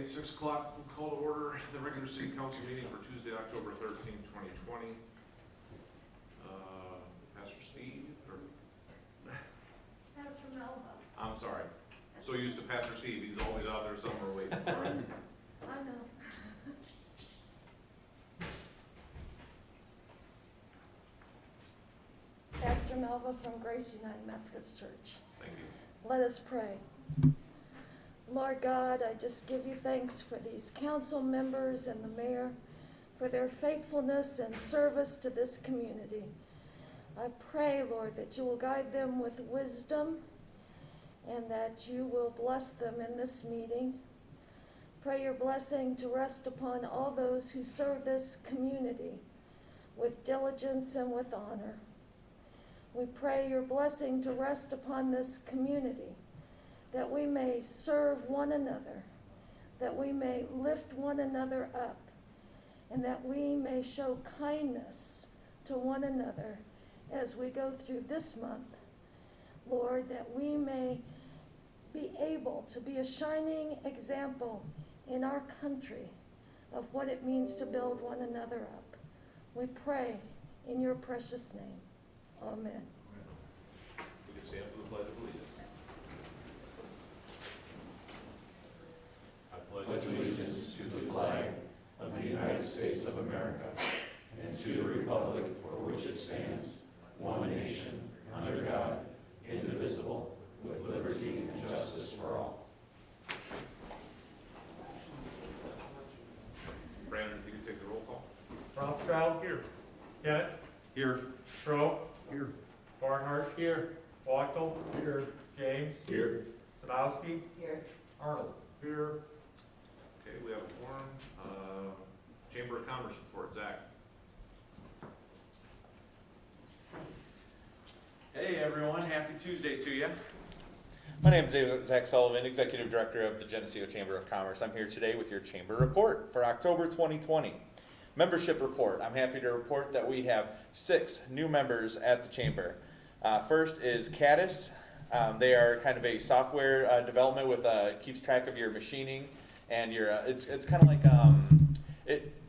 at 6 o'clock, we'll call to order the regular city council meeting for Tuesday, October 13, 2020. Pastor Steve, or Pastor Melba. I'm sorry. So used to Pastor Steve, he's always out there somewhere waiting for us. I know. Pastor Melba from Grace United Methodist Church. Thank you. Let us pray. Lord God, I just give you thanks for these council members and the mayor, for their faithfulness and service to this community. I pray, Lord, that you will guide them with wisdom and that you will bless them in this meeting. Pray your blessing to rest upon all those who serve this community with diligence and with honor. We pray your blessing to rest upon this community, that we may serve one another, that we may lift one another up, and that we may show kindness to one another as we go through this month. Lord, that we may be able to be a shining example in our country of what it means to build one another up. We pray in your precious name. Amen. We can stand for the Pledge of Allegiance. I pledge allegiance to the flag of the United States of America and to the republic for which it stands, one nation, under God, indivisible, with liberty and justice for all. Brandon, if you could take the roll call. Ralph Stroud here. Kent. Here. Crow. Here. Barnhart. Here. Wachtel. Here. James. Here. Sadowski. Here. Arnold. Here. Okay, we have a quorum. Chamber of Commerce report, Zach. Hey everyone, happy Tuesday to you. My name is Zach Sullivan, Executive Director of the Geneseo Chamber of Commerce. I'm here today with your Chamber report for October 2020. Membership report. I'm happy to report that we have 6 new members at the Chamber. First is Caddis. They are kind of a software development with keeps track of your machining and your. It's kind of like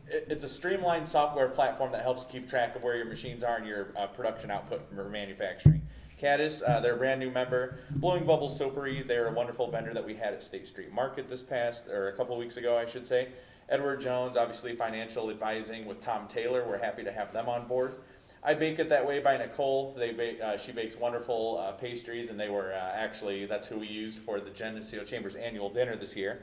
it's a streamlined software platform that helps keep track of where your machines are and your production output from your manufacturing. Caddis, they're a brand new member. Blowing Bubble Soapery, they're a wonderful vendor that we had at State Street Market a couple of weeks ago, I should say. Edward Jones, obviously financial advising with Tom Taylor. We're happy to have them on board. I Bake It That Way by Nicole. She bakes wonderful pastries, and they were actually, that's who we used for the Geneseo Chamber's annual dinner this year.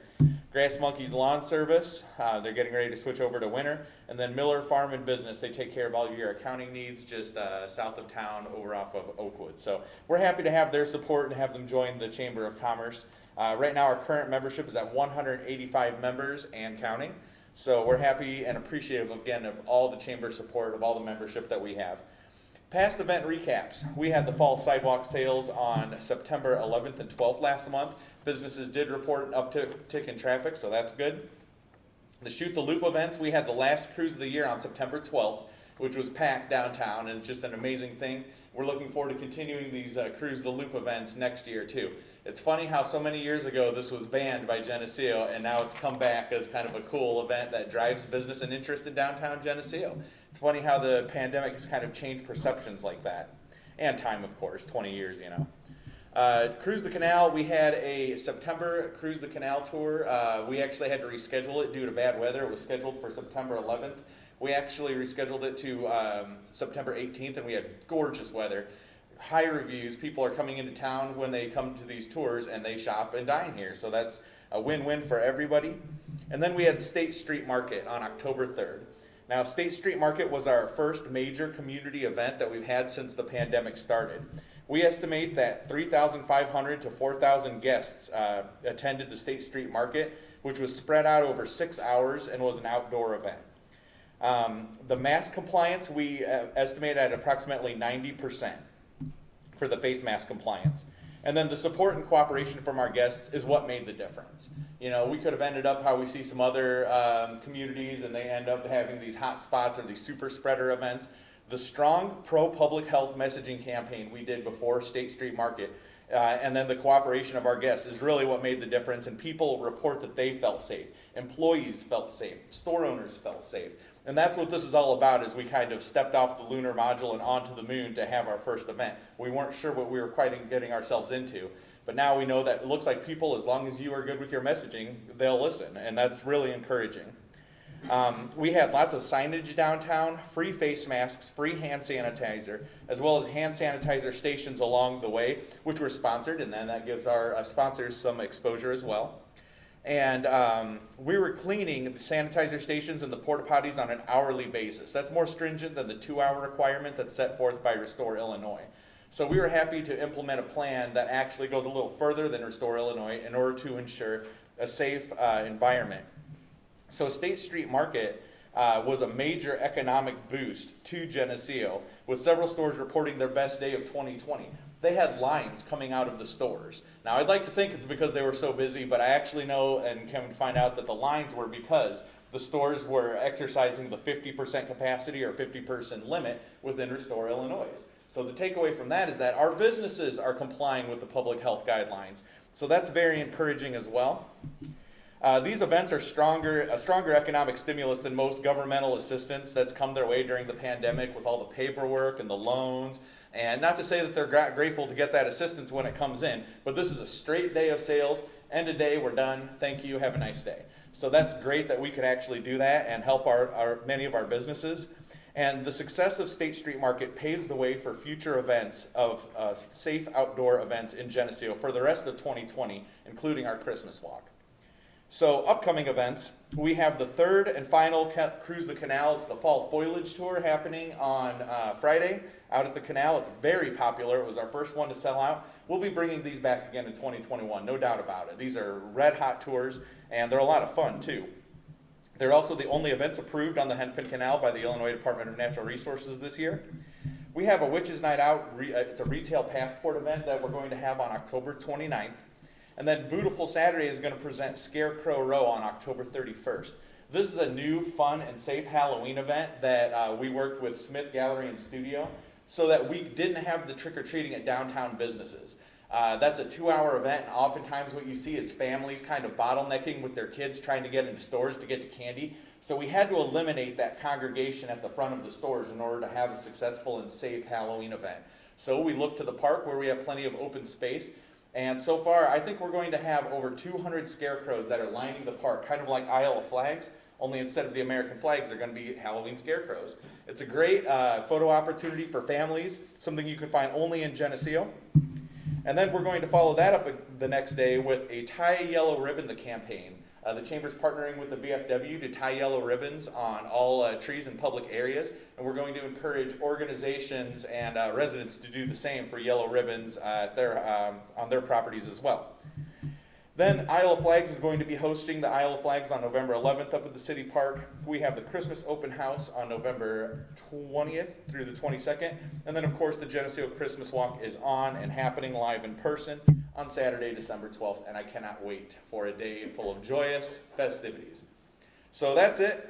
Grass Monkey's Lawn Service, they're getting ready to switch over to winter. And then Miller Farm and Business, they take care of all of your accounting needs just south of town over off of Oakwood. So we're happy to have their support and have them join the Chamber of Commerce. Right now our current membership is at 185 members and counting. So we're happy and appreciative, again, of all the Chamber support, of all the membership that we have. Past event recaps. We had the fall sidewalk sales on September 11th and 12th last month. Businesses did report an uptick in traffic, so that's good. The Shoot the Loop events, we had the last cruise of the year on September 12th, which was packed downtown, and it's just an amazing thing. We're looking forward to continuing these Cruise the Loop events next year, too. It's funny how so many years ago this was banned by Geneseo, and now it's come back as kind of a cool event that drives business and interest in downtown Geneseo. It's funny how the pandemic has kind of changed perceptions like that. And time, of course, 20 years, you know. Cruise the Canal, we had a September Cruise the Canal tour. We actually had to reschedule it due to bad weather. It was scheduled for September 11th. We actually rescheduled it to September 18th, and we had gorgeous weather. High reviews. People are coming into town when they come to these tours, and they shop and dine here. So that's a win-win for everybody. And then we had State Street Market on October 3rd. Now, State Street Market was our first major community event that we've had since the pandemic started. We estimate that 3,500 to 4,000 guests attended the State Street Market, which was spread out over 6 hours and was an outdoor event. The mask compliance, we estimate at approximately 90% for the face mask compliance. And then the support and cooperation from our guests is what made the difference. You know, we could have ended up how we see some other communities, and they end up having these hot spots or these super spreader events. The strong pro-public health messaging campaign we did before State Street Market And then the cooperation of our guests is really what made the difference, and people report that they felt safe. Employees felt safe. Store owners felt safe. And that's what this is all about, is we kind of stepped off the lunar module and onto the moon to have our first event. We weren't sure what we were quite getting ourselves into, but now we know that it looks like people, as long as you are good with your messaging, they'll listen, and that's really encouraging. We had lots of signage downtown, free face masks, free hand sanitizer, as well as hand sanitizer stations along the way, which were sponsored, and then that gives our sponsors some exposure as well. And we were cleaning the sanitizer stations and the porta potties on an hourly basis. That's more stringent than the 2-hour requirement that's set forth by Restore Illinois. So we were happy to implement a plan that actually goes a little further than Restore Illinois in order to ensure a safe environment. So State Street Market was a major economic boost to Geneseo, with several stores reporting their best day of 2020. They had lines coming out of the stores. Now, I'd like to think it's because they were so busy, but I actually know and can find out that the lines were because the stores were exercising the 50% capacity or 50-person limit within Restore Illinois. So the takeaway from that is that our businesses are complying with the public health guidelines. So that's very encouraging as well. These events are a stronger economic stimulus than most governmental assistance that's come their way during the pandemic, with all the paperwork and the loans. And not to say that they're grateful to get that assistance when it comes in, but this is a straight day of sales. End of day, we're done. Thank you. Have a nice day. So that's great that we could actually do that and help many of our businesses. And the success of State Street Market paves the way for future events of safe outdoor events in Geneseo for the rest of 2020, including our Christmas walk. So upcoming events, we have the third and final Cruise the Canal. It's the Fall Foliage Tour happening on Friday out at the canal. It's very popular. It was our first one to sell out. We'll be bringing these back again in 2021, no doubt about it. These are red hot tours, and they're a lot of fun too. They're also the only events approved on the Hennepin Canal by the Illinois Department of Natural Resources this year. We have a Witches Night Out. It's a retail passport event that we're going to have on October 29th. And then Beautiful Saturday is going to present Scarecrow Row on October 31st. This is a new, fun, and safe Halloween event that we worked with Smith Gallery and Studio so that we didn't have the trick-or-treating at downtown businesses. That's a 2-hour event, and oftentimes what you see is families kind of bottlenecking with their kids trying to get into stores to get to candy. So we had to eliminate that congregation at the front of the stores in order to have a successful and safe Halloween event. So we looked to the park where we have plenty of open space. And so far, I think we're going to have over 200 scarecrows that are lining the park, kind of like Isle of Flags, only instead of the American flags, they're going to be Halloween scarecrows. It's a great photo opportunity for families, something you can find only in Geneseo. And then we're going to follow that up the next day with a Tie a Yellow Ribbon the campaign. The Chamber's partnering with the VFW to tie yellow ribbons on all trees in public areas, and we're going to encourage organizations and residents to do the same for yellow ribbons on their properties as well. Then Isle of Flags is going to be hosting the Isle of Flags on November 11th up at the City Park. We have the Christmas Open House on November 20th through the 22nd. And then, of course, the Geneseo Christmas Walk is on and happening live in person on Saturday, December 12th. And I cannot wait for a day full of joyous festivities. So that's it.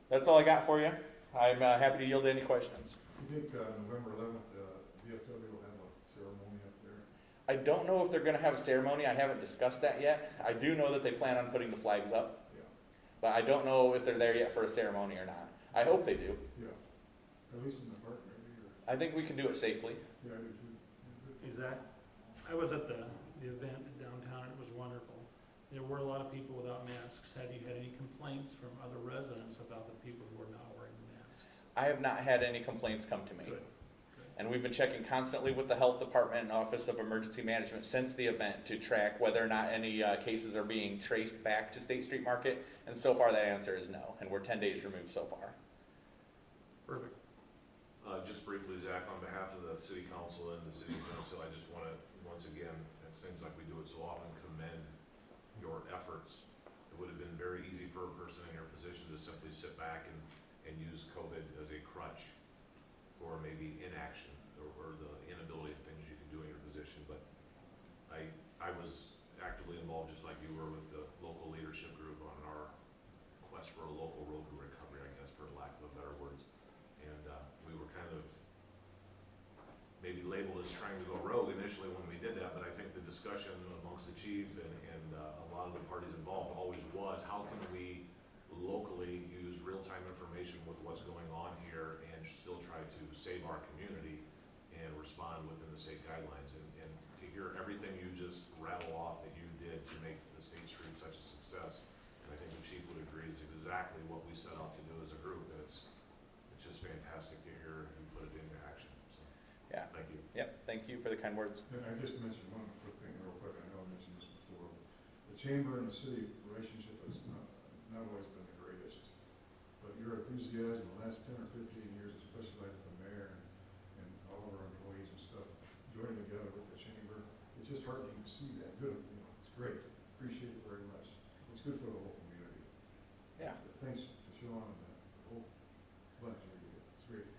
That's all I got for you. I'm happy to yield to any questions. Do you think November 11th, VFW will have a ceremony up there? I don't know if they're going to have a ceremony. I haven't discussed that yet. I do know that they plan on putting the flags up, Yeah, but I don't know if they're there yet for a ceremony or not. I hope they do. yeah. At least in the park, maybe, or, I think we can do it safely. yeah, I do too. Exactly. I was at the event downtown, it was wonderful. There were a lot of people without masks. Have you had any complaints from other residents about the people who are not wearing masks? I have not had any complaints come to me. Good. And we've been checking constantly with the Health Department and Office of Emergency Management since the event to track whether or not any cases are being traced back to State Street Market. And so far that answer is no. And we're 10 days removed so far. Perfect. Just briefly, Zach, on behalf of the City Council and the City of Geneseo, I just want to, once again, it seems like we do it so often, commend your efforts. It would have been very easy for a person in your position to simply sit back and use COVID as a crutch for maybe inaction or the inability of things you can do in your position. But I was actively involved, just like you were, with the local leadership group on our quest for a local road to recovery, I guess, for lack of better words. And we were kind of maybe labeled was trying to go rogue initially when we did that, but I think the discussion amongst the chief and a lot of the parties involved always was, how can we locally use real-time information with what's going on here and still try to save our community and respond within the state guidelines. And to hear everything you just rattle off that you did to make the State Street such a success, and I think the chief would agree, is exactly what we set out to do as a group. And it's just fantastic to hear you put it into action. So, Yeah. thank you. Yep, thank you for the kind words. And I just mentioned one quick thing real quick, I know I mentioned this before. The chamber and the city relationship has not always been the greatest, but your enthusiasm the last 10 or 15 years, especially like the mayor and all of our employees and stuff, joining together with the chamber, it's just heartening to see that. Good, it's great. Appreciate it very much. It's good for the whole community. Yeah. Thanks to Sean and the whole bunch of you. It's great.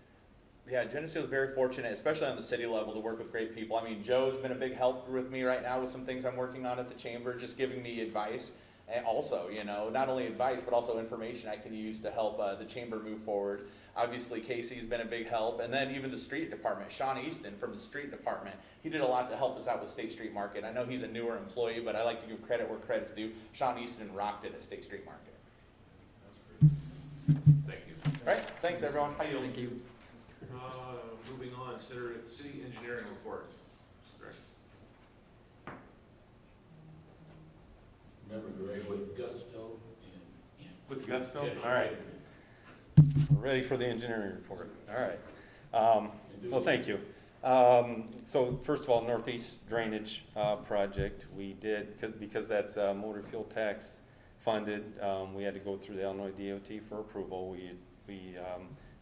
Yeah, Geneseo is very fortunate, especially on the city level, to work with great people. I mean, Joe's been a big help with me right now with some things I'm working on at the chamber, just giving me advice. And also, not only advice, but also information I can use to help the chamber move forward. Obviously, Casey's been a big help. And then even the street department, Sean Easton from the street department, he did a lot to help us out with State Street Market. I know he's a newer employee, but I like to give credit where credit's due. Sean Easton rocked it at State Street Market. That's great. Thank you. All right, thanks everyone. How you doing? Thank you. Moving on, consider city engineering report. Greg. Remember Greg with gusto and. With gusto? Yeah, All right. We're ready for the engineering report. All right. Well, thank you. So first of all, Northeast Drainage Project, we did, because that's motor fuel tax funded, we had to go through the Illinois DOT for approval. We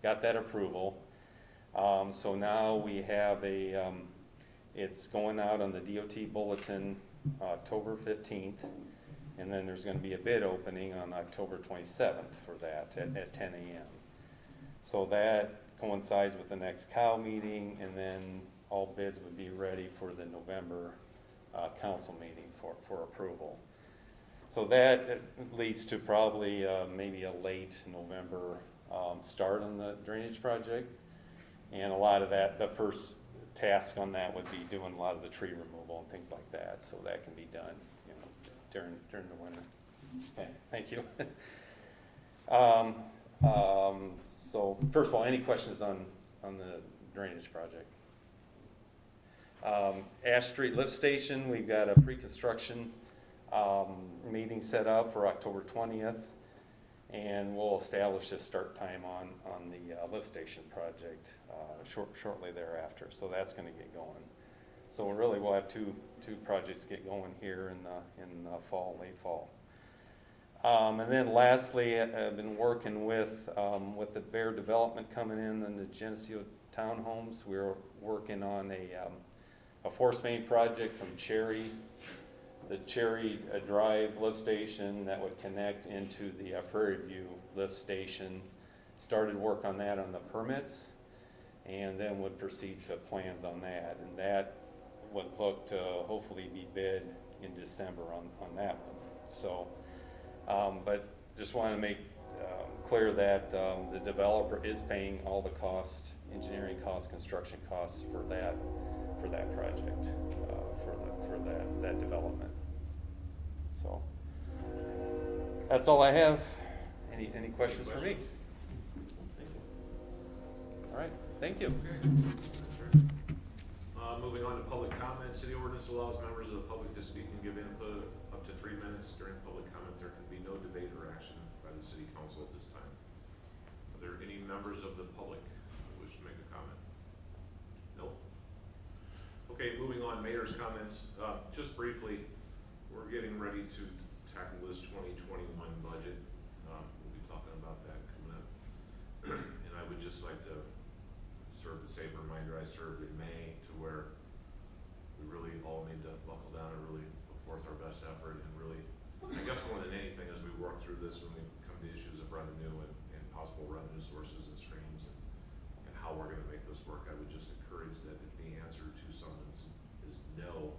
got that approval. So now we have it's going out on the DOT bulletin October 15th. And then there's going to be a bid opening on October 27th for that at 10 a.m. So that coincides with the next COW meeting, and then all bids would be ready for the November council meeting for approval. So that leads to probably maybe a late November start on the drainage project. And a lot of that, the first task on that would be doing a lot of the tree removal and things like that, so that can be done during the winter. Okay, thank you. So first of all, any questions on the drainage project? Ash Street Lift Station, we've got a pre-construction meeting set up for October 20th, and we'll establish a start time on the lift station project shortly thereafter. So that's going to get going. So really, we'll have two projects get going here in fall, late fall. And then lastly, I've been working with the Bear Development coming in and the Geneseo townhomes. We're working on a force main project from the Cherry Drive lift station that would connect into the Prairie View lift station. Started work on that on the permits, and then would proceed to plans on that. And that would look to hopefully be bid in December on that one. So, but just want to make clear that the developer is paying all the cost, engineering costs, construction costs for that project, for that development. So that's all I have. Any questions for me? All right, thank you. Moving on to public comment, city ordinance allows members of the public to speak and give input up to 3 minutes. During public comment, there can be no debate or action by the city council at this time. Are there any members of the public who wish to make a comment? No? Okay, moving on, mayor's comments. Just briefly, we're getting ready to tackle this 2021 budget. We'll be talking about that coming up. And I would just like to serve the same reminder I served in May, to where we really all need to buckle down and really put forth our best effort, and really, I guess more than anything, as we work through this, when we come to issues of revenue and possible revenue sources and streams and how we're gonna make this work, I would just encourage that if the answer to someone is no,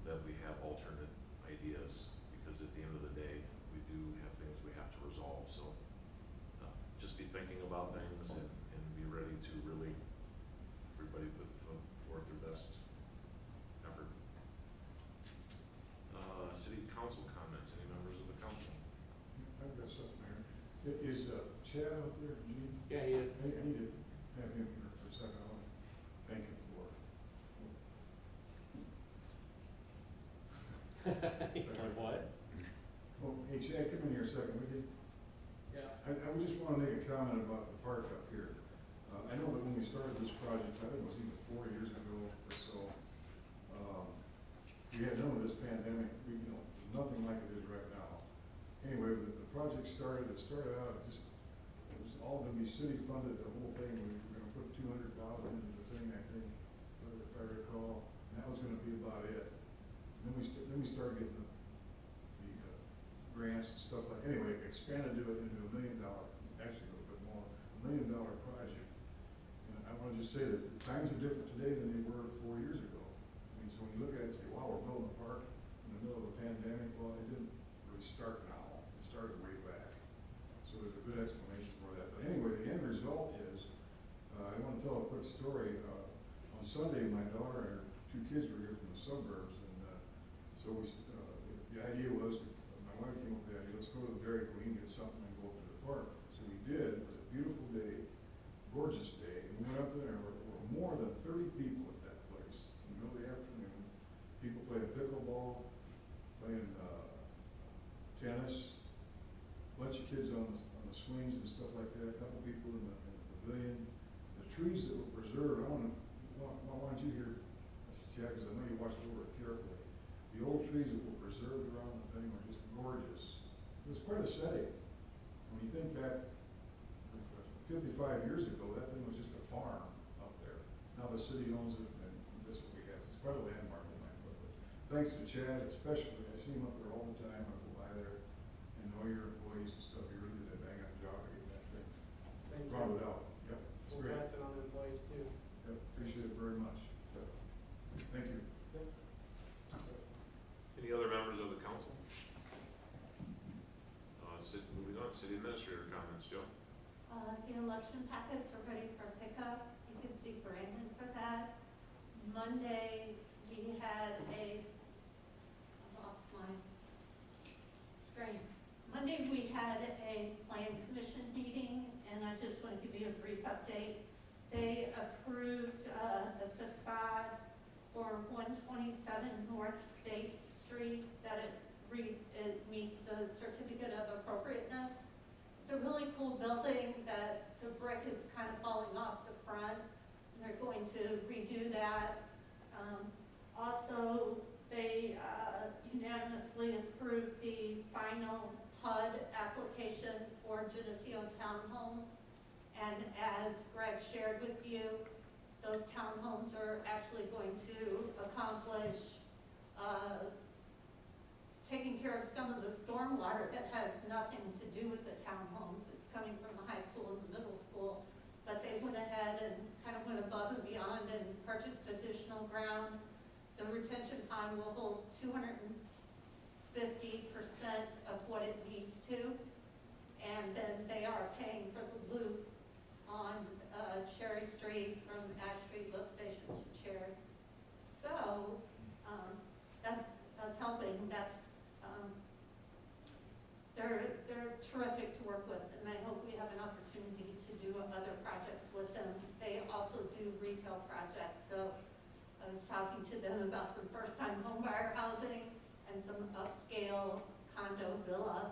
that we have alternate ideas, because at the end of the day, we do have things we have to resolve. So just be thinking about things and be ready to really, everybody put forth forth their best effort. City council comments, any members of the council? I've got something there. Is Chad out there, Gene? Yeah, he is. I need to have him here for a second. I want to thank him for it. What? Oh, hey Chad, come in here a second, would you? Yeah. I just want to make a comment about the park up here. I know that when we started this project, I think it was even 4 years ago or so, we had none of this pandemic, nothing like it is right now. Anyway, the project started out, it was all going to be city funded, the whole thing. We were going to put $200,000 into the thing, I think, if I recall, and that was going to be about it. And then we started getting the grants and stuff like, anyway, expanded it into $1 million, actually a little bit more, $1 million project. And I want to just say that times are different today than they were 4 years ago. I mean, so when you look at it and say, wow, we're building a park in the middle of a pandemic, well, it didn't really start now. It started way back. So there's a good explanation for that. But anyway, the end result is, I want to tell a quick story. On Sunday, my daughter and her 2 kids were here from the suburbs, and so the idea was, my wife came up with the idea, let's go to the Dairy Queen, get something, and go up to the park. So we did. It was a beautiful day, gorgeous day, and we went up there, and there were more than 30 people at that place in the middle of the afternoon. People playing pickleball, playing tennis, a bunch of kids on the swings and stuff like that, a couple people in the pavilion. The trees that were preserved, I want you here, Chad, because I know you watched over it carefully. The old trees that were preserved around the thing were just gorgeous. It was quite a setting. When you think back 55 years ago, that thing was just a farm up there. Now the city owns it, and this is what we have. It's quite a landmark in my book. But thanks to Chad, especially. I see him up there all the time. I go by there and know your employees and stuff. He really did a bang up job of getting that thing rounded out. Yep, it's We'll great. pass it on to employees too. Yep, appreciate it very much. Yep. Thank you. Any other members of the council? Moving on, city administrator comments, Joe. The election packets are ready for pickup. You can see Brandon for that. Monday, we had I lost my screen. Monday, we had a plan commission meeting, and I just want to give you a brief update. They approved the facade for 127 North State Street, that it meets the certificate of appropriateness. It's a really cool building that the brick is kind of falling off the front, and they're going to redo that. Also, they unanimously approved the final HUD application for Geneseo townhomes. And as Greg shared with you, those townhomes are actually going to accomplish taking care of some of the stormwater that has nothing to do with the townhomes. It's coming from the high school and the middle school. But they went ahead and kind of went above and beyond and purchased additional ground. The retention pond will hold 250% of what it needs to. And then they are paying for the loop on Cherry Street from Ash Street Lift Station to Cherry. So that's helping. They're terrific to work with, and I hope we have an opportunity to do other projects with them. They also do retail projects, so I was talking to them about some first-time homebuyer housing and some upscale condo, villa,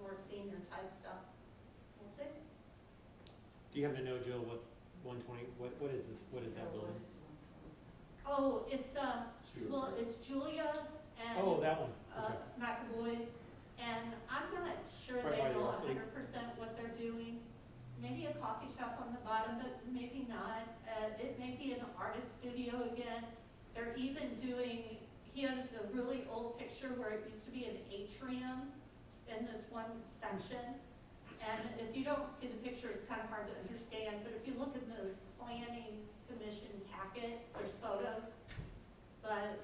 more senior type stuff. We'll see. Do you happen to know, Jill, what 120, what is this, what is that building? Oh, it's it's Julia and Oh, that one, okay. McAvoy's, and I'm not sure Right they by know the 100% what they're doing. Maybe a coffee shop on the bottom, but maybe not. It may be an artist studio again. They're even doing, he has a really old picture where it used to be an atrium in this one section. And if you don't see the picture, it's kind of hard to understand, but if you look in the planning commission packet, there's photos. But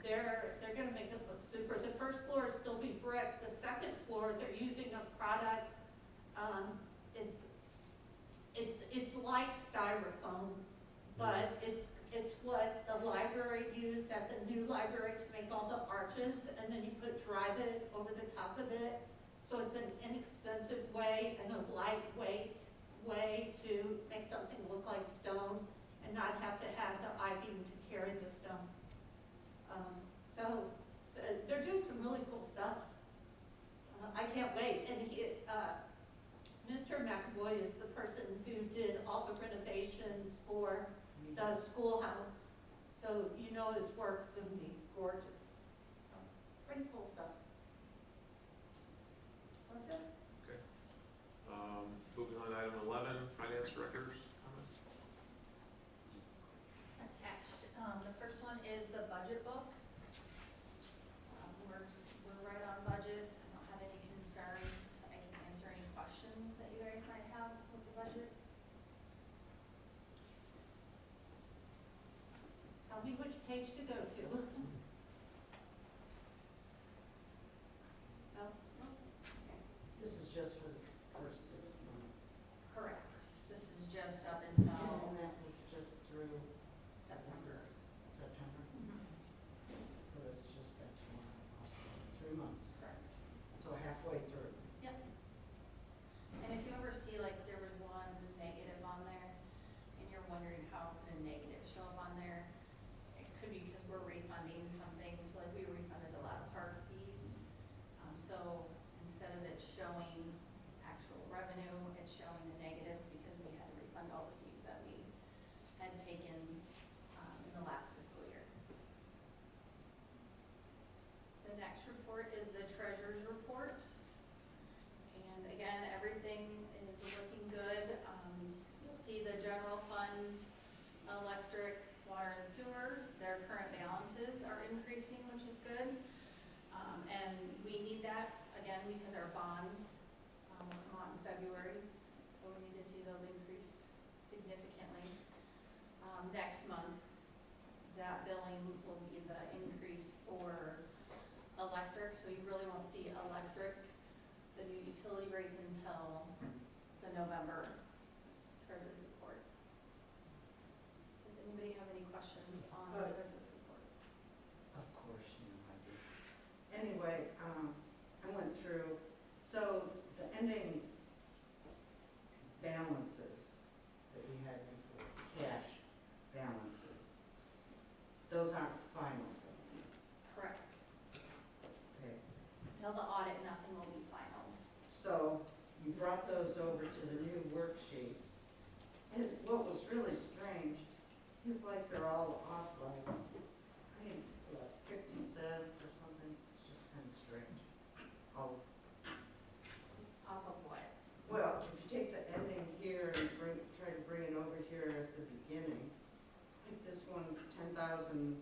they're going to make it look super. The first floor is still be brick. The second floor, they're using a product. It's like styrofoam, but it's what the library used at the new library to make all the arches, and then you put drive it over the top of it. So it's an inexpensive way and a lightweight way to make something look like stone and not have to have the I-beam to carry the stone. So they're doing some really cool stuff. I can't wait. And Mr. McAvoy is the person who did all the renovations for the schoolhouse. So you know his work's going to be gorgeous. Pretty cool stuff. That's it. Okay. Moving on, item 11, finance director's comments. Attached. The first one is the budget book. We're right on budget. I don't have any concerns. I can answer any questions that you guys might have with the budget. Just tell me which page to go to. No? No? Okay. This is just for the first 6 months. Correct. This is just up And until that was just through September. September. Mhm. So it's just got 3 months. Correct. So halfway through. Yep. And if you ever see like there was one negative on there and you're wondering how could a negative show up on there, it could be because we're refunding some things, like we refunded a lot of park fees. So instead of it showing actual revenue, it's showing a negative because we had to refund all the fees that we had taken in the last fiscal year. The next report is the treasurer's report. And again, everything is looking good. You'll see the general fund, electric, water and sewer, their current balances are increasing, which is good. And we need that, again, because our bonds will come out in February. So we need to see those increase significantly. Next month, that billing will be the increase for electric, so you really won't see electric, the new utility rates until the November treasurer's report. Does anybody have any questions on the treasurer's report? Of course, you know I do. Anyway, I went through, so the ending balances that we had before, cash balances, those aren't final. Correct. Okay. Until the audit, nothing will be final. So you brought those over to the new worksheet. And what was really strange is like they're all off like, I mean, like 50 cents or something. It's just kind of strange. All, Off of what? well, if you take the ending here and try to bring it over here as the beginning, like this one's 10,844.13,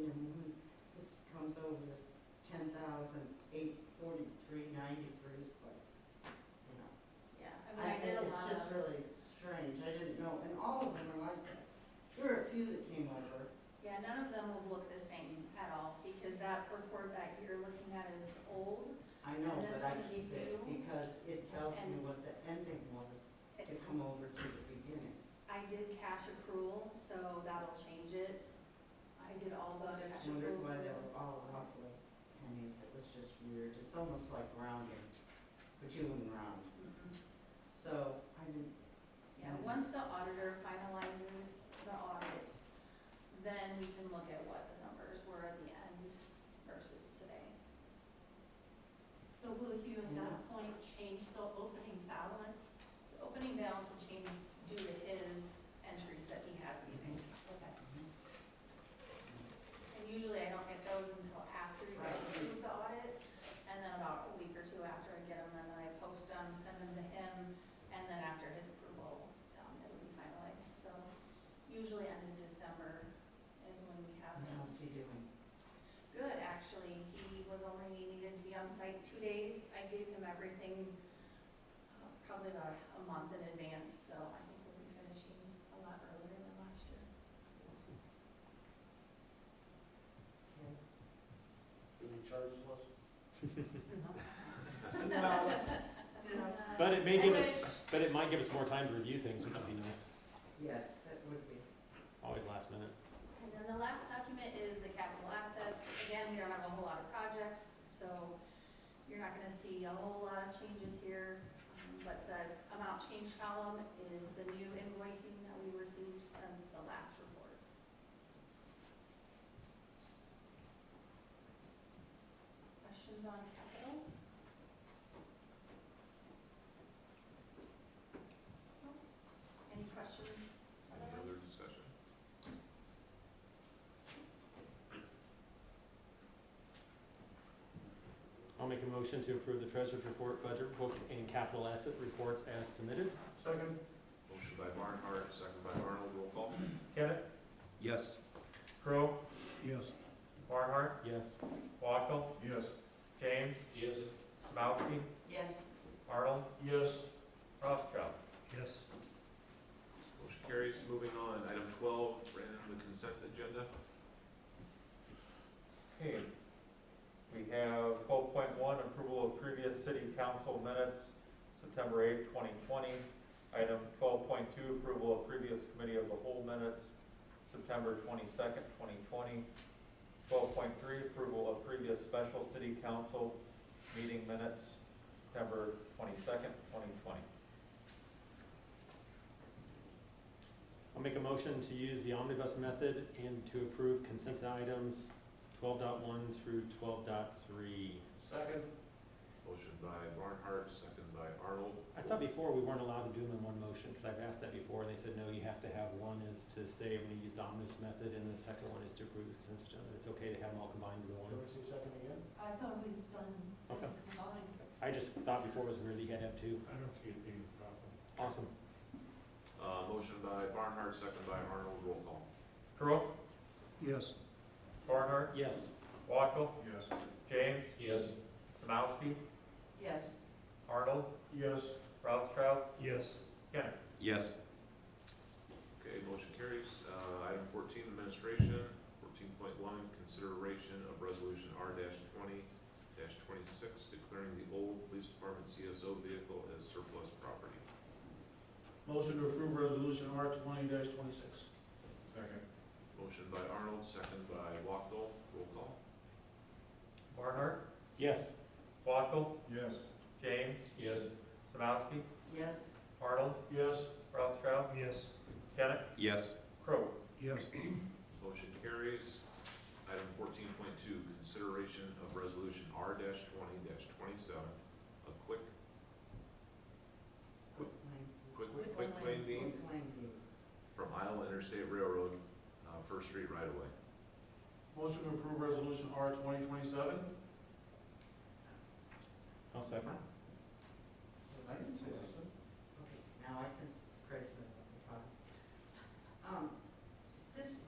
and then this comes over as 10,843.93. It's like, you know. Yeah, I mean, I did a It's lot just of, really strange, I didn't know, and all of them are like that. There were a few that came over. yeah, none of them will look the same at all, because that report that you're looking at is old. I know, And this but I one is keep it new. because it tells me And- what the ending was to come over to the beginning. I did cash accrual, so that'll change it. I did all the I just cash wondered accrual. why for they the- were all off like pennies, it was just weird, it's almost like rounding, but you wouldn't round. Mhm. So, I didn't, Yeah, once the auditor finalizes the audit, then we can look at what the numbers were at the end versus today. So will you at that point change the opening balance? The opening balance will change due to his entries that he has leaving. Okay. And usually I don't get those until after you guys Right. approve the audit, and then about a week or two after I get them, and then I post them, send them to him, and then after his approval, it'll be finalized. So usually end of December is when we have how's those. he doing? Good, actually. He was only needed to be on site 2 days. I gave him everything probably about a month in advance, so I think we'll be finishing a lot earlier than last year. Okay. Do we charge less? But it may I give us, wish. but it might give us more time to review things, which would be nice. Yes, that would be. It's always last minute. not gonna see a whole lot of changes here, but the amount change column is the new invoicing that we received since the last report. Questions on capital? No? Any questions? Any other discussion? I'll make a motion to approve the treasurer's report, budget book, and capital asset reports as submitted. Second? Motion by Barnhart, second by Arnold, roll call. Kenneth, Yes. Crowe, Yes. Barnhart, Yes. Wackel, Yes. James, Yes. Samowski, Yes. Arnold, Yes. Rothschild. Yes. Motion carries. Moving on, item 12, Brandon, the consent agenda. Okay. We have 12.1, approval of previous city council minutes, September 8th, 2020. Item 12.2, approval of previous committee of the whole minutes, September 22nd, 2020. 12.3, approval of previous special city council meeting minutes, September 22nd, 2020. I'll make a motion to use the omnibus method and to approve consent items 12.1 through 12.3. Second. Motion by Barnhart, second by Arnold. I thought before we weren't allowed to do them in one motion, because I've asked that before, and they said, no, you have to have one is to say I'm gonna use the omnibus method, and the second one is to approve the consent agenda. It's okay to have them all combined into one. say second again? I've always done Okay. combined. I just thought before it was weird that you had to have two. I don't see it being a problem. Awesome. Motion by Barnhart, second by Arnold, roll call. Crowe, Yes. Barnhart, Yes. Wackel, Yes. James, Yes. Samowski, Yes. Arnold, Yes. Rothschild, Yes. Kenneth. Yes. Okay, motion carries. Item 14, administration. 14.1, consideration of resolution R-20-26, declaring the old police department CSO vehicle as surplus property. Motion to approve resolution R-20-26. Second? Motion by Arnold, second by Wackel, roll call. Barnhart, Yes. Wackel, Yes. James, Yes. Samowski, Yes. Arnold, Yes. Rothschild, Yes. Kenneth, Yes. Crowe. Yes. Motion carries. Item 14.2, consideration of resolution R-20-27, a quick claim deed from Iowa Interstate Railroad, First Street right away. Motion to approve resolution R-20-27. I'll second. I didn't say something. Okay, now I can, Craig said at the time. This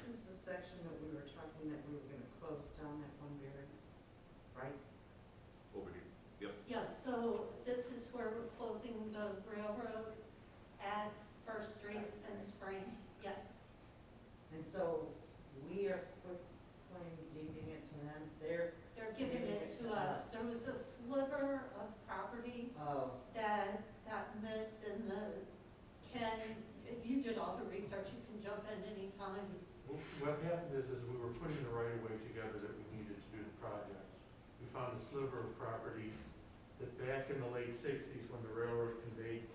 is the section that we were talking that we were gonna close down that one buried, right? Over here. Yep. Yes, so this is where we're closing the railroad at First Street and Spring, yes. And so we are claim deeding it to them, they're, They're giving it to us. There was a sliver of property oh, that got missed in the, Ken, you did all the research, you can jump in anytime. What happened is we were putting the right of way together that we needed to do the project. We found a sliver of property that back in the late 60s, when the railroad conveyed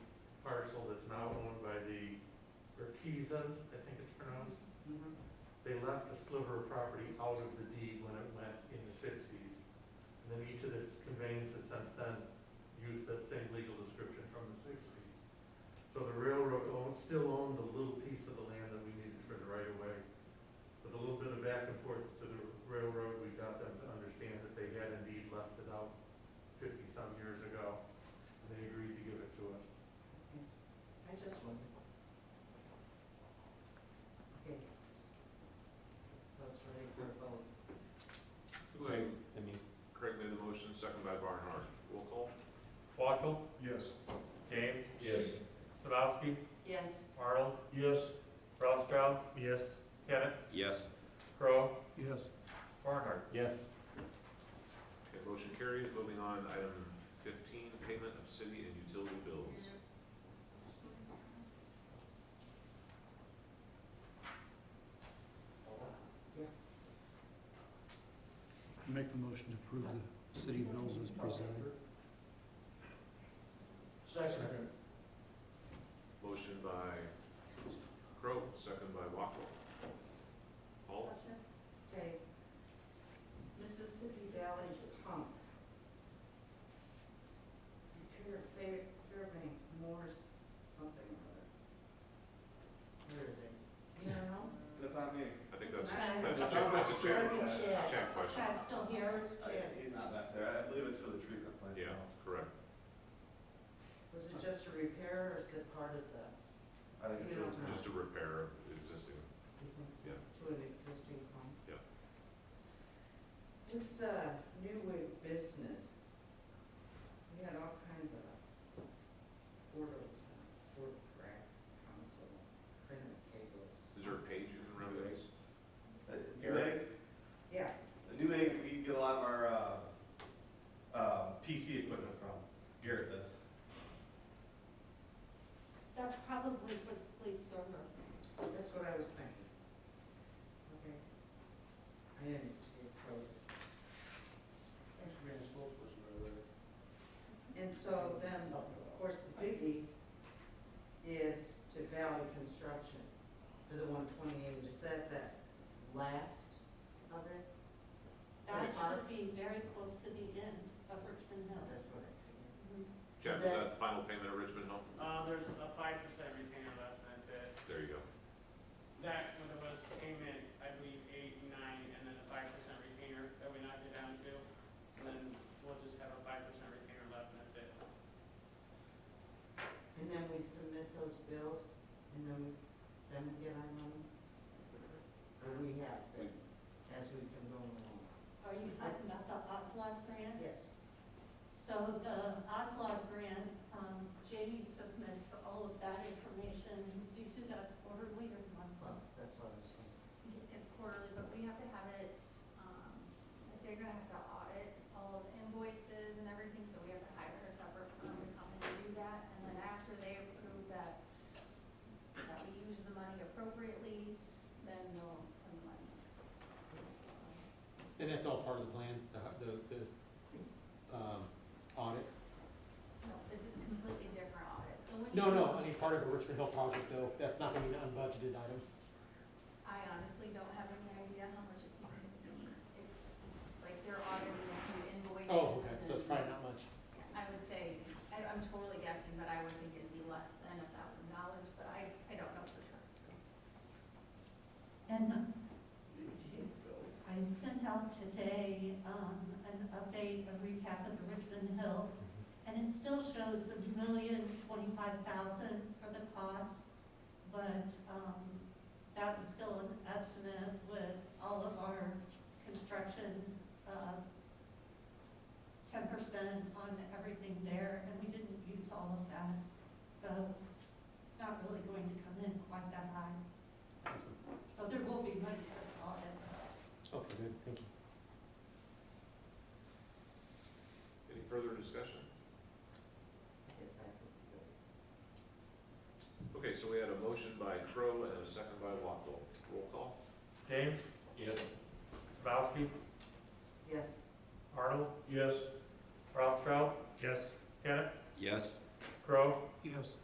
parcel that's now owned by the Urquizas, I think it's pronounced, mhm. they left a sliver of property out of the deed when it went in the 60s. And then each of the conveyances since then used that same legal description from the 60s. So the railroad still owned the little piece of the land that we needed for the right of way. With a little bit of back and forth to the railroad, we got them to understand that they had indeed left it out 50-some years ago. And they agreed to give it to us. I just wondered. Okay. So it's ready for a vote. Craig I mean, made the motion, second by Barnhart. Roll call. Wackel, Yes. James, Yes. Samowski, Yes. Arnold, Yes. Rothschild, Yes. Kenneth, Yes. Crowe, Yes. Barnhart. yes. Okay, motion carries. Moving on, item 15, payment of city and utility bills. Make the motion to approve city bills as presented. Second. Motion by Crowe, second by Wackel. Paul? Okay. Mississippi Valley Pump. Fairbank Morse, something or other. Where is it? You don't know? That's not me. I think that's a Let me check. check question. Chad's still here. He's not back there. I believe it's for the treatment plant. Yeah, correct. Was it just a repair or is it part of the, I think it's You don't know. Just a repair of existing. you think, Yeah. to an existing pump? Yeah. It's a new way business. We had all kinds of portals, port rack, console, printer cables. Is there a page you can reference? The new egg, Yeah, the new egg, we get a lot of our, PC equipment from. Garrett does. That's probably for the police server. that's what I was thinking. Okay. I didn't see it code. Thanks for being a spokesperson over there. And so then, of course, the biggie is to Valley Construction for the 128. Is that the last of it? That should be very close to the end of Richmond Hill. That's what I figured. Jeff, is that the final payment of Richmond Hill? There's a 5% retainer left, and that's it. There you go. That one was payment, I believe, 8, 9, and then a 5% retainer that we knocked it down to. And then we'll just have a 5% retainer left, and that's it. And then we submit those bills, and then we get our money? Or we have to, as we can go along? Are you talking about the OSLOD grant? Yes. So the OSLOD grant, Jamie submits all of that information. Do you do that quarterly or monthly? Well, that's what I was thinking. It's quarterly, but we have to have it, like they're gonna have to audit all of the invoices and everything, so we have to hire a separate firm to come in and do that. And then after they approve that we use the money appropriately, then they'll send the money. And that's all part of the plan, the audit? No, it's a completely different audit, so when you. No, I mean, part of the Richmond Hill project though, that's not gonna be an unbudgeted item. I honestly don't have any idea how much it's going to be. It's like they're auditing a few invoices. Oh, okay, so it's and- probably not much. I would say, I'm totally guessing, but I would think it'd be less than $1,000, but I don't know for sure. And I sent out today an update, a recap of the Richmond Hill, and it still shows $1,025,000 for the cost, but that was still an estimate with all of our construction, 10% on everything there, and we didn't use all of that. So it's not really going to come in quite that high. So there will be money for the audit. Okay, good, thank you. Any further discussion? Yes, I could do it. Okay, so we had a motion by Crowe and a second by Wackel. Roll call? James? Yes. Sabowski? Yes. Arnold? Yes. Ralph Strauss? Yes. Kenneth? Yes. Crowe? Yes.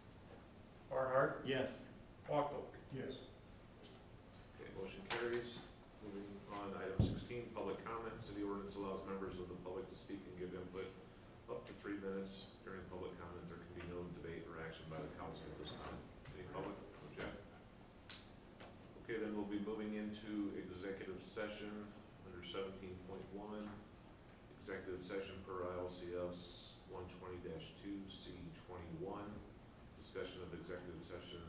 Barnhart? Yes. Wackel? Yes. Okay, motion carries. Moving on, item 16, public comment. City ordinance allows members of the public to speak and give input up to 3 minutes. During public comment, there can be no debate or action by the council at this time. Any public? No, Jack? Okay, then we'll be moving into executive session under 17.1. Executive session per ILCS 120-2C21. Discussion of executive session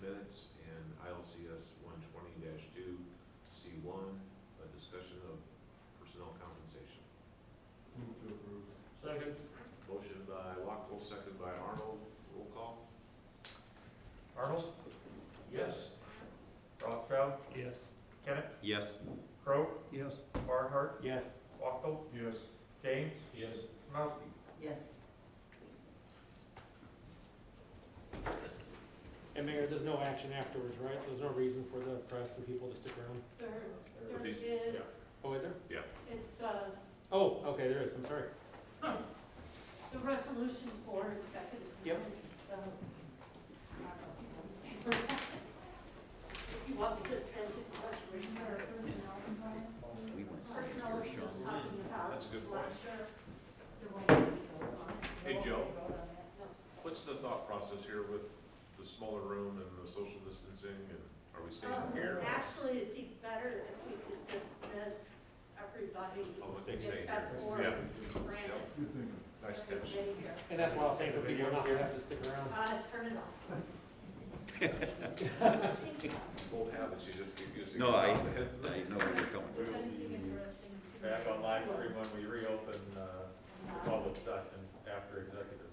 minutes and ILCS 120-2C1. A discussion of personnel compensation. Move to approve. Second. Motion by Wackel, second by Arnold. Roll call? Arnold? Yes. Ralph Strauss? Yes. Kenneth? Yes. Crowe? Yes. Barnhart? Yes. Wackel? Yes. James? Yes. Sabowski? Yes. And Mayor, there's no action afterwards, right? So there's no reason for the press and people to stick around? There these- is, yeah. Oh, is there? it's Oh, okay, there is, I'm sorry. The resolution for executive. Yep. So, I don't know if you want to stay for that. If you want me to translate the resolution or personnel. Personnel is just talking about. That's a good point. last year, the way we vote on it. Hey, Joe. We vote on that. No. What's the thought process here with the smaller room and the social distancing, and are we staying here? Actually, it'd be better if we could dismiss everybody Oh, let's stay here. except for Yeah. Brandon. Good thing. Nice Stay catch. here. And that's why I was saying for people not to have to stick around. Turn it off. Old habits, you just keep using. No, I it. know where you're coming If anything interesting. Back on live stream when we reopen, the public session after executive